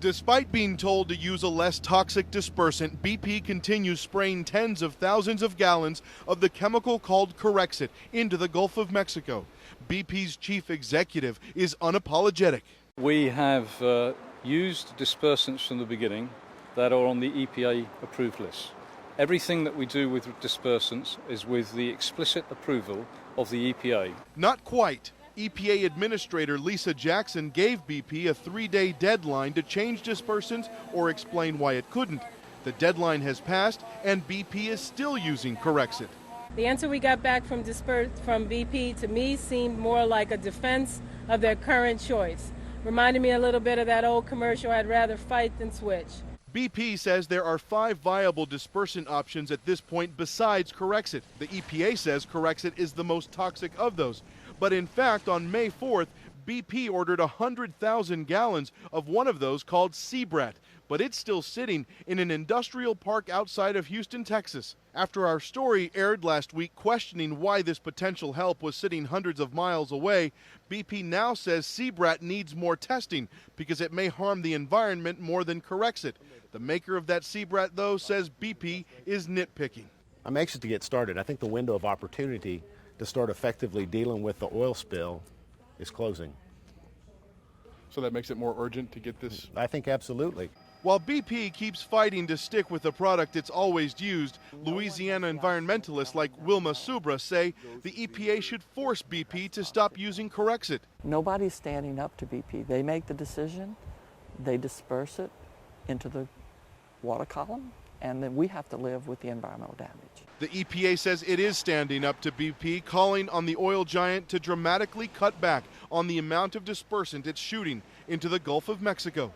Despite being told to use a less toxic dispersant, BP continues spraying tens of thousands of gallons of the chemical called Corexit into the Gulf of Mexico. BP's chief executive is unapologetic. We have used dispersants from the beginning that are on the EPA approved list. Everything that we do with dispersants is with the explicit approval of the EPA. Not quite. EPA Administrator Lisa Jackson gave BP a 3-day deadline to change dispersants or explain why it couldn't. The deadline has passed and BP is still using Corexit. The answer we got back from BP to me seemed more like a defense of their current choice. Reminded me a little bit of that old commercial, I'd rather fight than switch. BP says there are 5 viable dispersant options at this point besides Corexit. The EPA says Corexit is the most toxic of those. But in fact, on May 4th, BP ordered 100,000 gallons of one of those called Seabrat, but it's still sitting in an industrial park outside of Houston, Texas. After our story aired last week questioning why this potential help was sitting hundreds of miles away, BP now says Seabrat needs more testing because it may harm the environment more than Corexit. The maker of that Seabrat, though, says BP is nitpicking. I'm anxious to get started. I think the window of opportunity to start effectively dealing with the oil spill is closing. So that makes it more urgent to get this? I think absolutely. While BP keeps fighting to stick with the product it's always used, Louisiana environmentalists like Wilma Subra say the EPA should force BP to stop using Corexit. Nobody's standing up to BP. They make the decision, they disperse it into the water column, and then we have to live with the environmental damage. The EPA says it is standing up to BP, calling on the oil giant to dramatically cut back on the amount of dispersant it's shooting into the Gulf of Mexico.